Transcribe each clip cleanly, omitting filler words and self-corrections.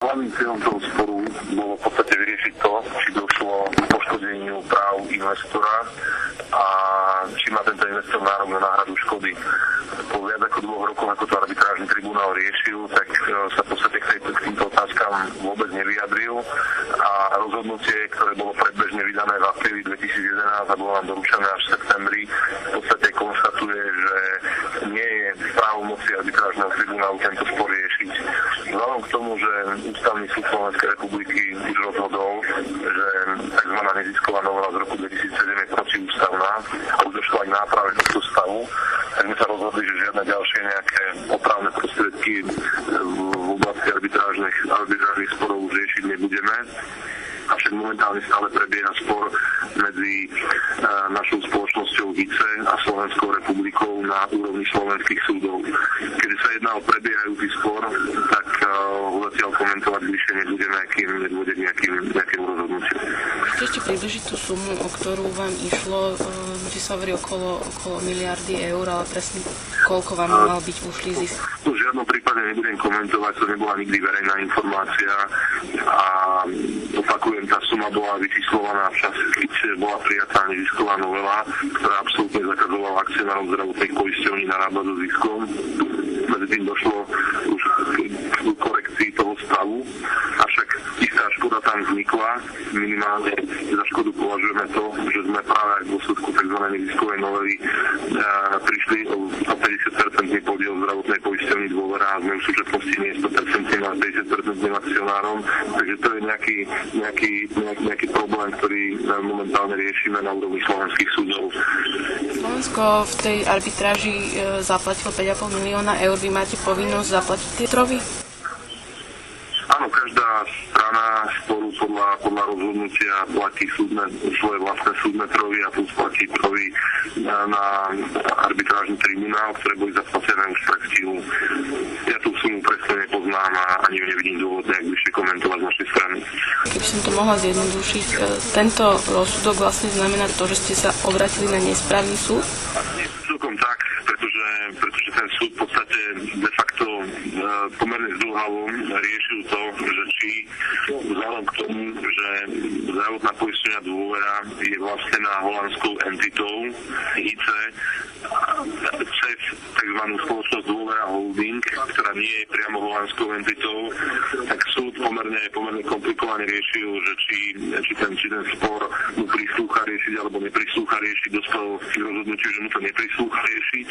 Hlavným cieľom toho sporu bolo v podstate vyriešiť to, či došlo k poškodeniu práv investora a či má tento investor nárok na náhradu škody. Po viac ako 2 rokoch, ako to arbitrážny tribunál riešil, tak sa v podstate k týmto otázkam vôbec nevyjadril a rozhodnutie, ktoré bolo predbežne vydané v apríli 2011 a bolo nám doručené až v septembri, v podstate konštatuje, že nie je v právomoci arbitrážneho tribunálu tento spor riešiť. Vzhľadom k tomu, že Ústavný súd Slovenskej republiky už rozhodol, že tzv. Nezisková novela z roku 2007 je protiústavná a už došla aj k náprave tohto stavu, tak sme sa rozhodli, že žiadne ďalšie nejaké opravné prostriedky v oblasti arbitrážnych sporov už riešiť nebudeme. Avšak momentálne stále prebieha spor medzi našou spoločnosťou VICE a Slovenskou republikou na úrovni slovenských súdov. Keďže sa jedná o prebiehajúci spor, tak ho zatiaľ komentovať bližšie nebudeme, kým nedôjde k nejakému rozhodnutiu. Chcete ešte približiť tú sumu, o ktorú vám išlo? Vždy sa hovorí okolo miliardy eur, ale presne koľko vám mal byť ušlý zisk? V žiadnom prípade nebudem komentovať, to nebola nikdy verejná informácia a opakujem, tá suma bola vyčíslovaná v čase, keď bola prijatá nezisková novela, ktorá absolútne zakazovala akcionárom zdravotných poisťovní narábať so ziskom. Medzi tým došlo už k korekcii toho stavu, avšak istá škoda tam vznikla. Minimálne za škodu považujeme to, že sme práve v dôsledku tzv. Neziskovej novely prišli o 50% podiel zdravotnej poisťovní Dôvera a sme v súčasnosti nie 100% a 50% akcionárom, takže to je nejaký problém, ktorý momentálne riešime na úrovni slovenských súdov. Slovensko v tej arbitráži zaplatilo 5,5 milióna eur. Vy máte povinnosť zaplatiť tie trovy? Áno, každá strana sporu podľa rozhodnutia platí svoje vlastné súdne trovy a plus platí trovy na arbitrážny tribunál, ktoré boli zaplatené už predstihu. Ja tú sumu presne nepoznám a ani nevidím dôvod nejak bližšie komentovať z našej strany. Keby som to mohla zjednodušiť, tento rozsudok vlastne znamená to, že ste sa obratili na nesprávny súd? Celkom tak, pretože ten súd v podstate de facto pomerne zdĺhavo riešil to, že či vzhľadom k tomu, že zdravotná poisťovňa Dôvera je vlastnená holandskou entitou ICE cez tzv. Spoločnosť Dôvera Holding, ktorá nie je priamo holandskou entitou, tak súd pomerne komplikovane riešil, že či ten spor mu prislúcha riešiť alebo neprislúcha riešiť, dospel k rozhodnutiu, že mu to neprislúcha riešiť.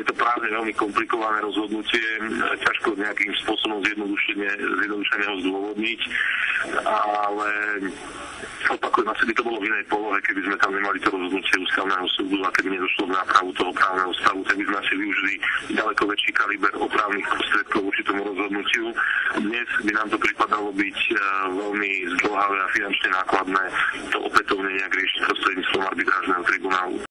Je to právne veľmi komplikované rozhodnutie, ťažko nejakým spôsobom zjednodušene ho zdôvodniť, ale opakujem, asi by to bolo v inej polohe, keby sme tam nemali to rozhodnutie Ústavného súdu a keby nedošlo k nápravu toho právneho stavu, tak by sme asi využili ďaleko väčší kaliber opravných prostriedkov voči tomu rozhodnutiu. Dnes by nám to pripadalo byť veľmi zdĺhavé a finančne nákladné to opätovne nejak riešiť prostredníctvom arbitrážneho tribunálu.